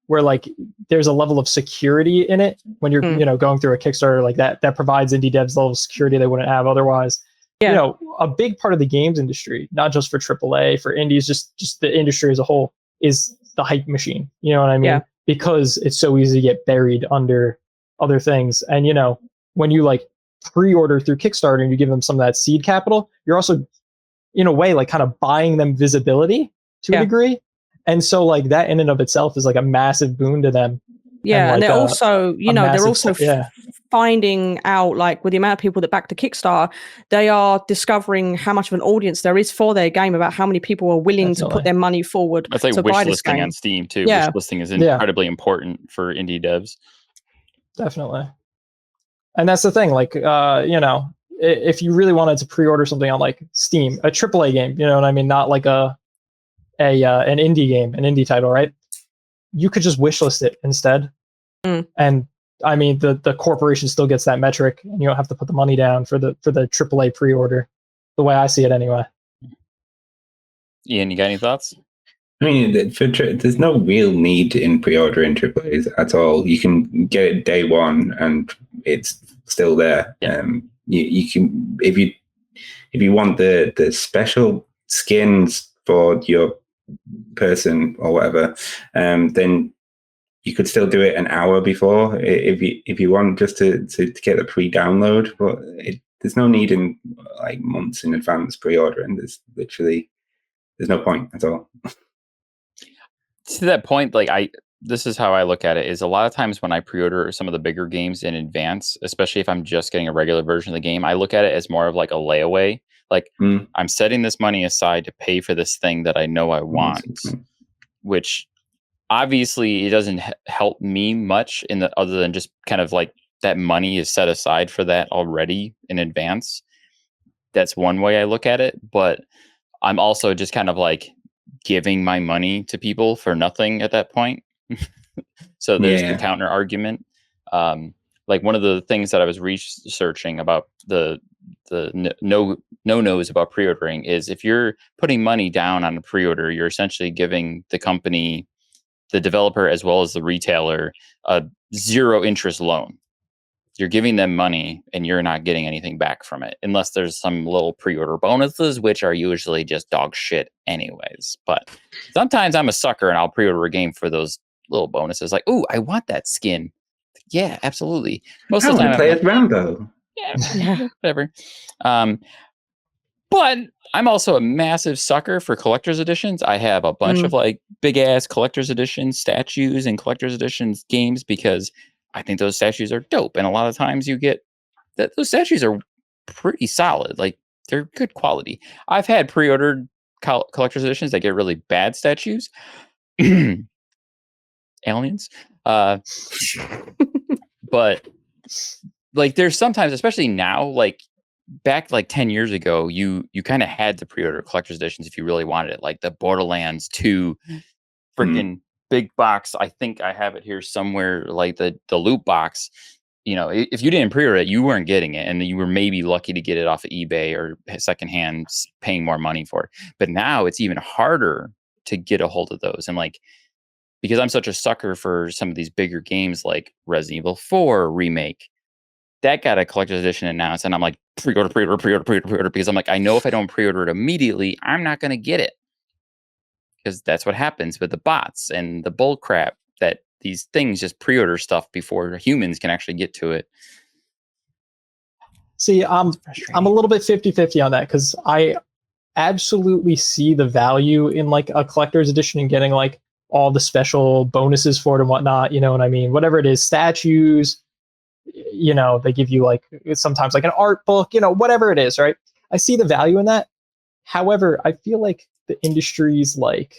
where like there's a level of security in it when you're, going through a Kickstarter like that provides indie devs level of security they wouldn't have otherwise. Yeah. A big part of the games industry, not just for AAA, for indies, just the industry as a whole, is the hype machine. You know what I mean? Yeah. Because it's so easy to get buried under other things. And, when you like pre-order through Kickstarter and you give them some of that seed capital, you're also, in a way, like kind of buying them visibility to a degree. And so like that in and of itself is like a massive boon to them. Yeah, and they're also, they're also finding out, like with the amount of people that back the Kickstarter, they are discovering how much of an audience there is for their game, about how many people are willing to put their money forward. That's like to wish buy this listing game on Steam too. Wish listing is incredibly important for indie devs. Definitely. And that's the thing, like, if you really wanted to pre-order something on like Steam, a AAA game, you know what I mean, not like an indie game, an indie title, right? You could just wishlist it instead. And I mean, the corporation still gets that metric, and you don't have to put the money down for the AAA pre-order. The way I see it, anyway. Ian, you got any thoughts? I mean, there's no real need in pre-ordering AAAs at all. You can get it day one, and it's still there. Yeah. You can if you want the special skins for your person or whatever, then you could still do it an hour before if you want, just to get the pre-download. But there's no need in like months in advance pre-ordering. There's no point at all. To that point, like this is how I look at it, is a lot of times when I pre-order some of the bigger games in advance, especially if I'm just getting a regular version of the game, I look at it as more of like a layaway. Like I'm setting this money aside to pay for this thing that I know I want, which obviously it doesn't help me much other than just kind of like that money is set aside for that already in advance. That's one way I look at it, but I'm also just kind of like giving my money to people for nothing at that point. So there's the counter argument. Like one of the things that I was researching about the no-nos about pre-ordering is if you're putting money down on a pre-order, you're essentially giving the company, the developer, as well as the retailer, a zero interest loan. You're giving them money and you're not getting anything back from it, unless there's some little pre-order bonuses, which are usually just dog shit anyways. But sometimes I'm a sucker and I'll pre-order a game for those little bonuses. Like, ooh, I want that skin. Yeah, absolutely. Most of the time I play as Rambo. Yeah, whatever. But I'm also a massive sucker for collector's editions. I have a bunch of like big ass collector's edition statues and collector's editions games because I think those statues are dope. And a lot of times you get that those statues are pretty solid. Like they're good quality. I've had pre-ordered collector's editions that get really bad statues. Aliens. But like there's sometimes, especially now, like back like 10 years ago, you kind of had to pre-order collector's editions if you really wanted it. Like the Borderlands 2 freaking big box. I think I have it here somewhere, like the loot box. You know, if you didn't pre-order it, you weren't getting it, and you were maybe lucky to get it off of eBay or secondhand, paying more money for it. But now it's even harder to get a hold of those. And like, because I'm such a sucker for some of these bigger games like Resident Evil 4 remake, that got a collector's edition announced, and I'm like, pre-order, because I'm like, I know if I don't pre-order it immediately, I'm not going to get it. Because that's what happens with the bots and the bull crap, that these things just pre-order stuff before humans can actually get to it. See, I'm a little bit 50-50 on that, because I absolutely see the value in like a collector's edition and getting like all the special bonuses for it and whatnot. You know what I mean? Whatever it is, statues, you know, they give you like sometimes like an art book, you know, whatever it is, right? I see the value in that. However, I feel like the industry's like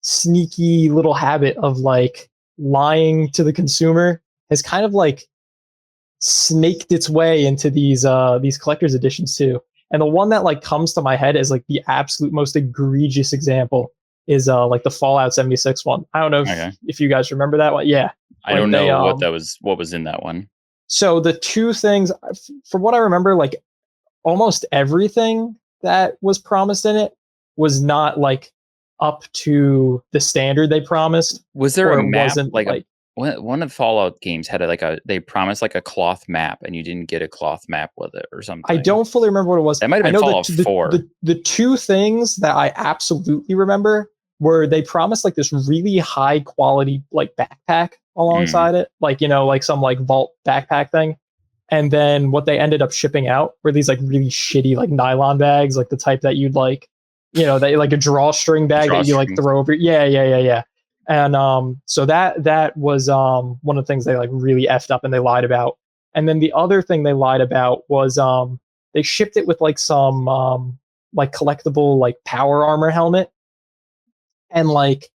sneaky little habit of like lying to the consumer has kind of like snaked its way into these collector's editions too. And the one that like comes to my head as like the absolute most egregious example is like the Fallout 76 one. I don't know if you guys remember that one. Yeah. I don't know what was in that one. So the two things, from what I remember, like almost everything that was promised in it was not like up to the standard they promised. Was there a map? Like one of Fallout games had they promised like a cloth map, and you didn't get a cloth map with it or something. I don't fully remember what it was. That might have been Fallout 4. The two things that I absolutely remember were they promised like this really high quality like backpack alongside it, like, you know, like some like vault backpack thing. And then what they ended up shipping out were these like really shitty like nylon bags, like the type that you'd like, you know, that like a drawstring bag that you like throw over. Yeah. And so that was one of the things they like really effed up and they lied about. And then the other thing they lied about was they shipped it with like some like collectible like power armor helmet. And like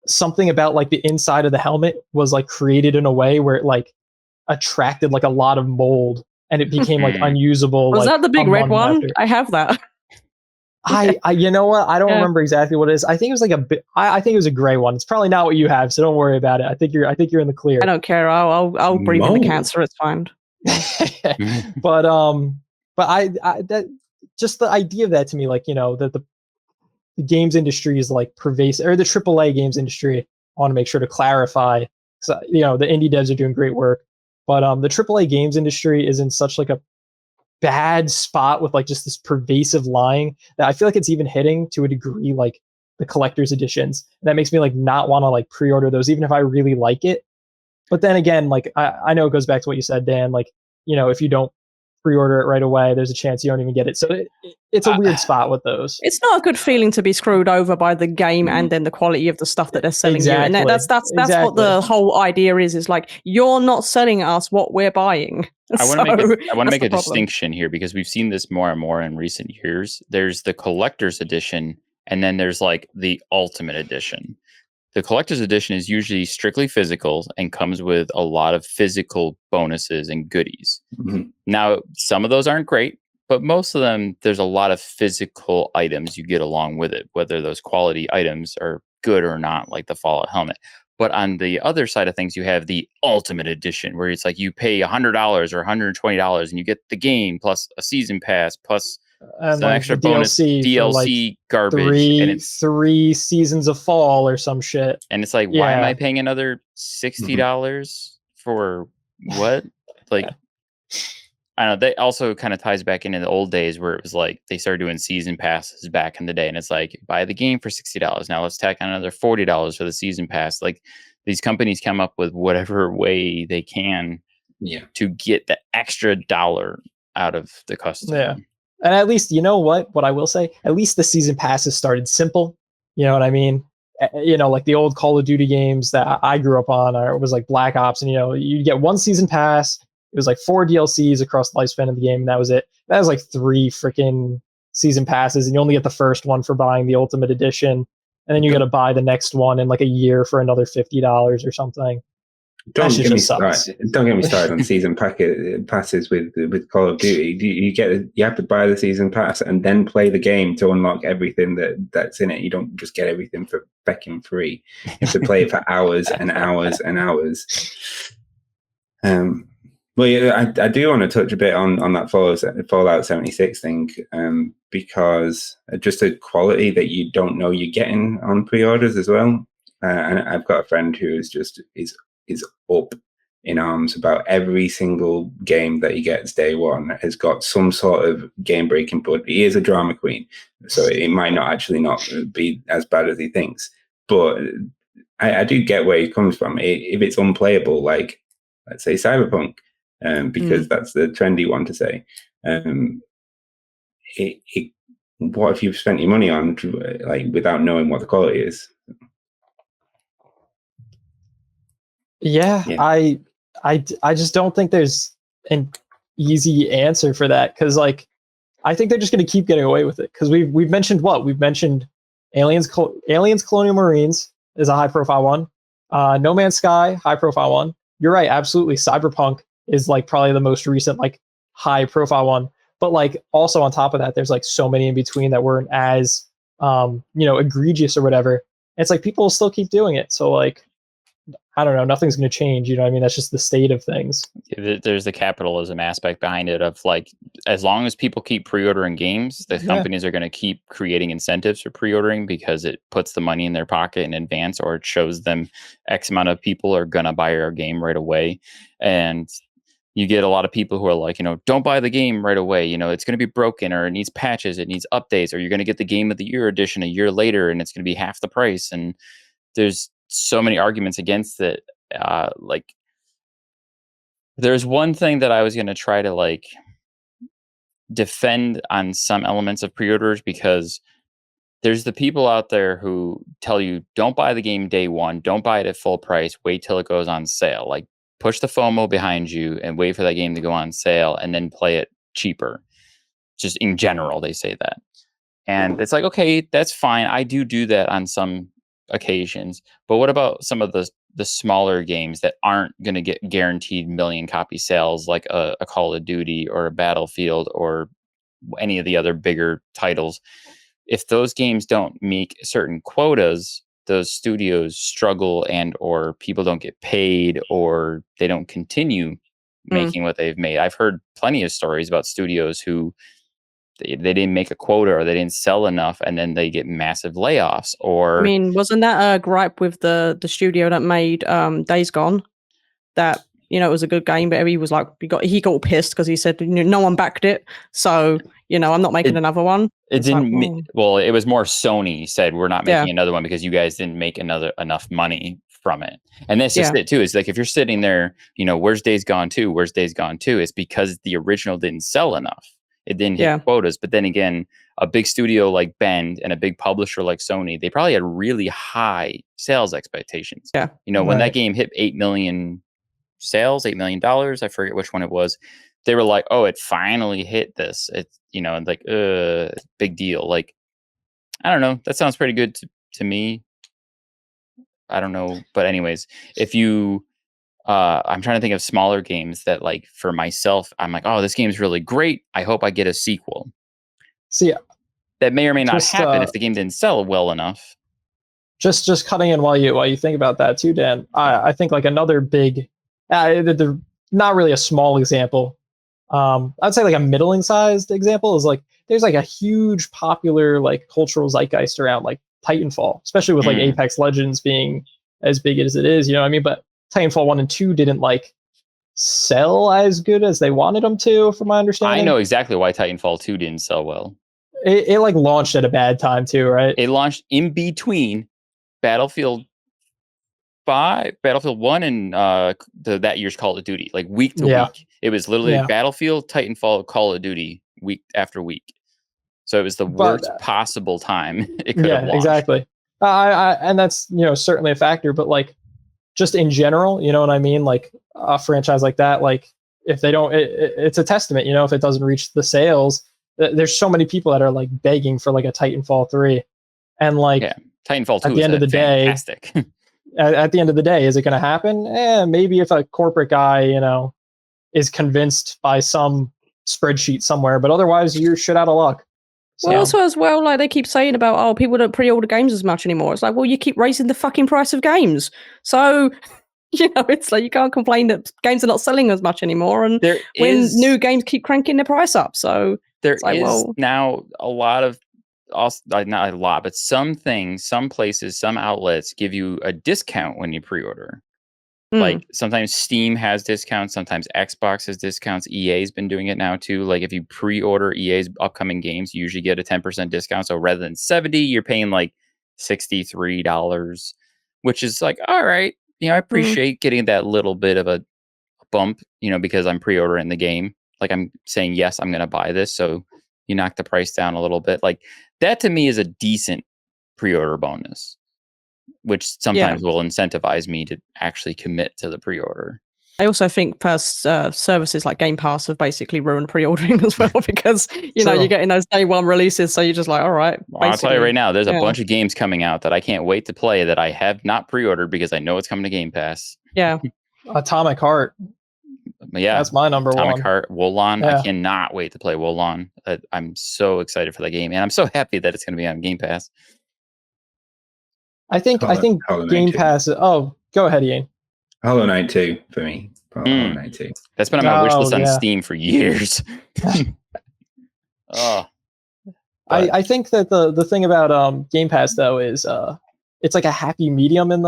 something about like the inside of the helmet was like created in a way where it like attracted like a lot of mold and it became like unusable. Was like, that the big a red month one? after. I have that. I you know what? I don't Yeah. remember exactly what it is. I think it was like a bit. I think it was a gray one. It's probably not what you have, so don't worry about it. I think you're in the clear. I don't care. I'll breathe in the Mold. cancer. It's fine. but I that just the idea of that to me, like, you know, that the games industry is like pervasive, or the AAA games industry. I want to make sure to clarify. So, you know, the indie devs are doing great work, but the AAA games industry is in such like a bad spot with like just this pervasive lying that I feel like it's even hitting to a degree like the collector's editions. And that makes me like not want to like pre-order those, even if I really like it. But then again, like I know it goes back to what you said, Dan. Like, you know, if you don't pre-order it right away, there's a chance you don't even get it. So it's a weird spot with those. It's not a good feeling to be screwed over by the game and then the quality of the stuff that they're selling you. And that's what the whole idea is like, you're not selling us what we're buying. I want to make a distinction here, because we've seen this more and more in recent years. There's the collector's edition, and then there's like the ultimate edition. The collector's edition is usually strictly physical and comes with a lot of physical bonuses and goodies. Mhm. Now, some of those aren't great, but most of them, there's a lot of physical items you get along with it, whether those quality items are good or not, like the Fallout helmet. But on the other side of things, you have the ultimate edition, where it's like you pay $100 or $120 and you get the game plus a season pass plus and some like extra the bonus DLC like garbage, and it's 3 seasons of fall or some shit. And it's like, why am I paying another $60 for what? Like, I don't know. That also kind of ties back into the old days where it was like they started doing season passes back in the day, and it's like, buy the game for $60. Now let's tack on another $40 for the season pass. Like, these companies come up with whatever way they can to get the extra dollar out of the customer. Yeah. And at least, you know what I will say, at least the season passes started simple. You know what I mean? You know, like the old Call of Duty games that I grew up on, or it was like Black Ops, and, you know, you get one season pass. It was like 4 DLCs across the lifespan of the game, and that was it. That was like 3 freaking season passes, and you only get the first one for buying the Ultimate Edition, and then you got to buy the next one in like a year for another $50 or something. Don't get me started on season passes with Call of Duty. You have to buy the season pass and then play the game to unlock everything that's in it. You don't just get everything for fucking free. You have to play it for hours and hours and hours. Well, yeah, I do want to touch a bit on that Fallout 76 thing, because just the quality that you don't know you're getting on pre-orders as well. And I've got a friend who is up in arms about every single game that he gets day one has got some sort of game-breaking bug. He is a drama queen, so it might not be as bad as he thinks. But I do get where he comes from. If it's unplayable, like, let's say Cyberpunk, because that's the trendy one to say. What if you've spent your money on, like, without knowing what the quality is? Yeah. I just don't think there's an easy answer for that, because like I think they're just going to keep getting away with it, because we've mentioned Aliens Colonial Marines is a high profile one, No Man's Sky, high profile one. You're right, absolutely. Cyberpunk is like probably the most recent like high profile one, but like also on top of that, there's like so many in between that weren't as egregious or whatever. And it's like people will still keep doing it, so like I don't know, nothing's going to change. You know what I mean? That's just the state of things. There's the capitalism aspect behind it of like, as long as people keep pre-ordering games, the companies are going to keep creating incentives for pre-ordering, because it puts the money in their pocket in advance, or it shows them X amount of people are going to buy our game right away. And you get a lot of people who are like, don't buy the game right away. It's going to be broken, or it needs patches, it needs updates, or you're going to get the Game of the Year edition a year later and it's going to be half the price. And there's so many arguments against it. Like, there's one thing that I was going to try to like defend on some elements of pre-orders, because there's the people out there who tell you, don't buy the game day one, don't buy it at full price, wait till it goes on sale. Like, push the FOMO behind you and wait for that game to go on sale and then play it cheaper. Just in general, they say that. And it's like, okay, that's fine. I do that on some occasions. But what about some of the smaller games that aren't going to get guaranteed million copy sales, like a Call of Duty or a Battlefield or any of the other bigger titles? If those games don't meet certain quotas, those studios struggle, and or people don't get paid, or they don't continue making what they've made. I've heard plenty of stories about studios who they didn't make a quota or they didn't sell enough, and then they get massive layoffs. I Or mean, wasn't that a gripe with the studio that made Days Gone? That it was a good game, but he was like, he got pissed because he said no one backed it, so I'm not making another one. it It's like, didn't. Well, it was more Sony said we're not Yeah. making another one because you guys didn't make enough money from it. And that's just Yeah. it too. It's like if you're sitting there, where's Days Gone 2? Where's Days Gone 2? It's because the original didn't sell enough. It didn't hit Yeah. quotas. But then again, a big studio like Bend and a big publisher like Sony, they probably had really high sales expectations. Yeah. When that Right. game hit 8 million sales, $8 million, I forget which one it was. They were like, oh, it finally hit this. It's, like, big deal. Like, I don't know. That sounds pretty good to me. I don't know. But anyways, if you, I'm trying to think of smaller games that, like, for myself, I'm like, oh, this game's really great. I hope I get a sequel. See, That may or may not Just, happen if the game didn't sell well enough. just cutting in while you think about that too, Dan. I think like another big, not really a small example. I'd say like a middling sized example is like there's like a huge popular like cultural zeitgeist around like Titanfall, especially with like Apex Legends being as big as it is. You know what I mean? But Titanfall 1 and 2 didn't like sell as good as they wanted them to, from my understanding. I know exactly why Titanfall 2 didn't sell well. It like launched at a bad time too, right? It launched in between Battlefield 5, Battlefield 1, and that year's Call of Duty, like week to week. It was literally Battlefield, Titanfall, Call of Duty, week after week. So it was the worst possible time it could have launched. Exactly. And that's certainly a factor, but like just in general, you know what I mean? Like a franchise like that, like if they don't, it's a testament. If it doesn't reach the sales, there's so many people that are like begging for like a Titanfall 3, and like Titanfall 2 at the end of the fantastic. day, at the end of the day, is it going to happen? Maybe if a corporate guy, is convinced by some spreadsheet somewhere, but otherwise you're shit out of luck. So. Well, also as well, like they keep saying about, people don't pre-order games as much anymore. It's like, well, you keep raising the fucking price of games. So, it's like you can't complain that games are not selling as much anymore. And when new games keep cranking their price up. So there is now a lot of, not a lot, but some things, some places, some outlets give you a discount when you pre-order. Like sometimes Steam has discounts, sometimes Xbox has discounts. EA's been doing it now too. Like if you pre-order EA's upcoming games, you usually get a 10% discount. So rather than $70, you're paying like $63, which is like, all right. I appreciate getting that little bit of a bump, because I'm pre-ordering the game. Like I'm saying, yes, I'm going to buy this. So you knock the price down a little bit. Like that to me is a decent pre-order bonus, which sometimes will incentivize me to actually commit to the pre-order. I also think services like Game Pass have basically ruined pre-ordering as well, because you're getting those day one releases, so you're just like, all right. Well, I'll tell you right now, there's a bunch of games coming out that I can't wait to play that I have not pre-ordered because I know it's coming to Game Pass. Yeah. Atomic Heart. Yeah, that's my number one. Atomic Heart, Wolon. I cannot wait to play Wolon. I'm so excited for the game, and I'm so happy that it's going to be on Game Pass. I think Game Pass. Oh, go ahead, Iain. Hollow Knight 2 for me. Hollow Knight 2. That's been on my wish list on Steam for years. I think that the thing about Game Pass though is it's like a happy medium in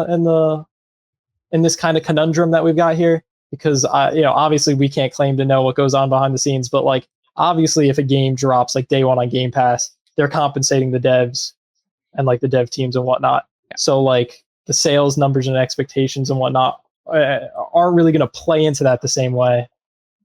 this kind of conundrum that we've got here, because obviously we can't claim to know what goes on behind the scenes, but like obviously if a game drops like day one on Game Pass, they're compensating the devs and like the dev teams and whatnot. So like the sales numbers and expectations and whatnot aren't really going to play into that the same way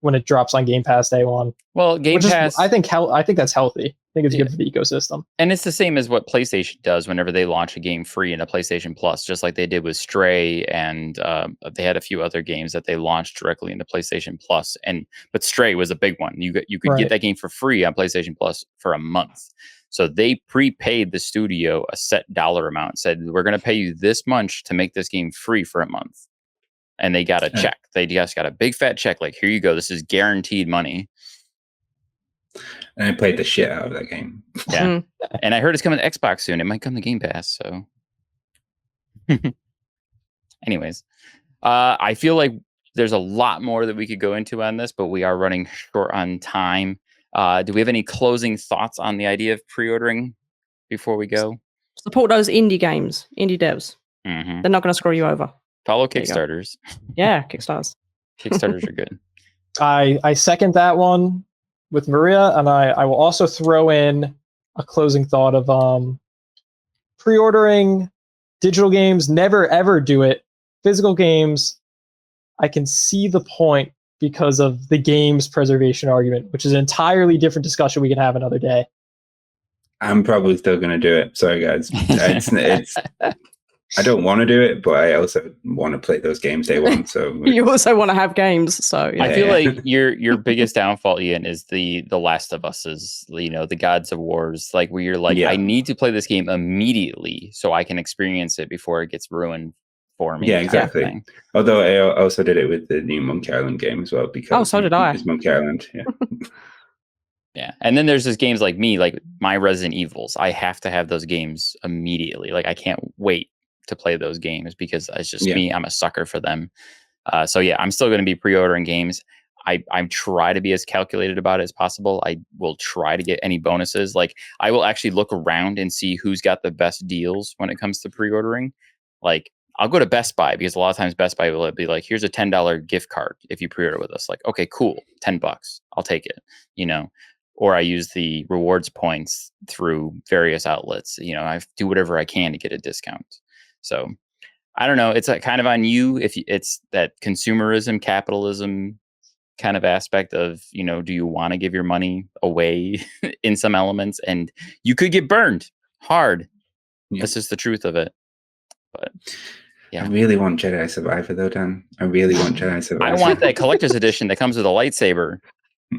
when it drops on Game Pass day one. Well, Game Pass, I think that's healthy. I think it's good for the ecosystem. And it's the same as what PlayStation does whenever they launch a game free in a PlayStation Plus, just like they did with Stray, and they had a few other games that they launched directly into PlayStation Plus. But Stray was a big one. You could get that game for free on PlayStation Plus for a month. So they prepaid the studio a set dollar amount, said, we're going to pay you this much to make this game free for a month. And they got a check. They just got a big fat check. Like, here you go. This is guaranteed money. And I played the shit out of that game. Yeah. And I heard it's coming to Xbox soon. It might come to Game Pass. So anyways, I feel like there's a lot more that we could go into on this, but we are running short on time. Do we have any closing thoughts on the idea of pre-ordering before we go? Support those indie games, indie devs. Mm-hmm. They're not going to screw you over. Follow Kickstarters. Yeah, Kickstarters. Kickstarters are good. I second that one with Maria, and I will also throw in a closing thought of pre-ordering digital games. Never ever do it. Physical games, I can see the point because of the game's preservation argument, which is an entirely different discussion we can have another day. I'm probably still going to do it. Sorry, guys. It's I don't want to do it, but I also want to play those games day one. So you also want to have games. So yeah. I feel like your biggest downfall, Ian, is the Last of Us, is, you know, the Gods of Wars, like where you're like, I need to play this game immediately so I can experience it before it gets ruined for me. Yeah, exactly. Although I also did it with the new Monkey Island game as well, because so did I. It's Monkey Island. Yeah. Yeah. And then there's this games like me, like my Resident Evils. I have to have those games immediately. Like I can't wait to play those games because it's just me. I'm a sucker for them. So yeah, I'm still going to be pre-ordering games. I try to be as calculated about it as possible. I will try to get any bonuses. Like I will actually look around and see who's got the best deals when it comes to pre-ordering. Like I'll go to Best Buy because a lot of times Best Buy will be like, here's a $10 gift card if you pre-order with us. Like, okay, cool. $10. I'll take it, you know. Or I use the rewards points through various outlets. You know, I do whatever I can to get a discount. So I don't know. It's kind of on you if it's that consumerism, capitalism kind of aspect of, you know, do you want to give your money away in some elements? And you could get burned hard. Yeah. That's just the truth of it. But yeah. I really want Jedi Survivor though, Dan. I really want Jedi Survivor. I want that collector's edition that comes with a lightsaber.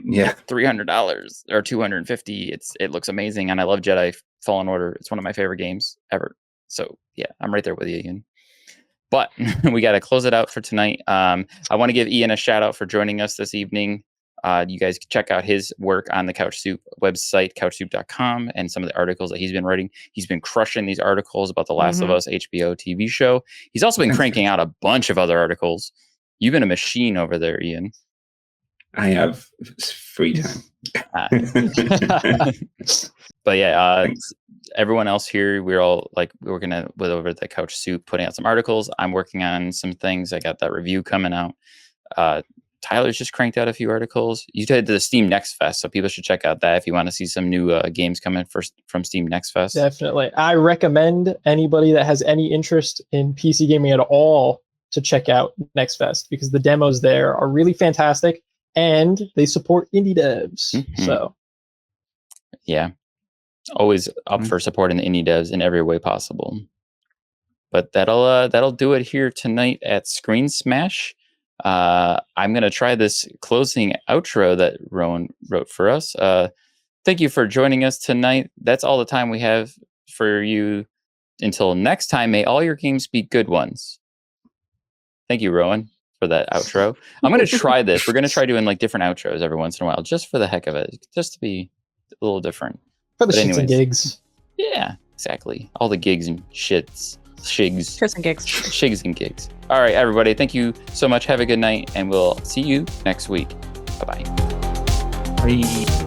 Yeah. $300 or $250. It looks amazing. And I love Jedi Fallen Order. It's one of my favorite games ever. So yeah, I'm right there with you, Ian. But we got to close it out for tonight. I want to give Ian a shout out for joining us this evening. You guys can check out his work on the CouchSoup website, couchsoup.com, and some of the articles that he's been writing. He's been crushing these articles about The Last of Us HBO TV show. He's also been cranking out a bunch of other articles. You've been a machine over there, Ian. I have free time. But yeah, everyone else here, we're all like working with over at the CouchSoup, putting out some articles. I'm working on some things. I got that review coming out. Tyler's just cranked out a few articles. You did the Steam Next Fest, so people should check out that if you want to see some new games coming from Steam Next Fest. Definitely. I recommend anybody that has any interest in PC gaming at all to check out Next Fest because the demos there are really fantastic and they support indie devs. Mm-hmm. So yeah. Always up for supporting the indie devs in every way possible. But that'll do it here tonight at Screen Smash. I'm gonna try this closing outro that Rowan wrote for us. Thank you for joining us tonight. That's all the time we have for you. Until next time, may all your games be good ones. Thank you, Rowan, for that outro. I'm gonna try this. We're gonna try doing like different outros every once in a while, just for the heck of it, just to be a little different. For the shits and gigs. Yeah, exactly. All the gigs and shits. Shigs. Shits and gigs. Shigs and gigs. All right, everybody. Thank you so much. Have a good night, and we'll see you next week. Bye-bye. Bye.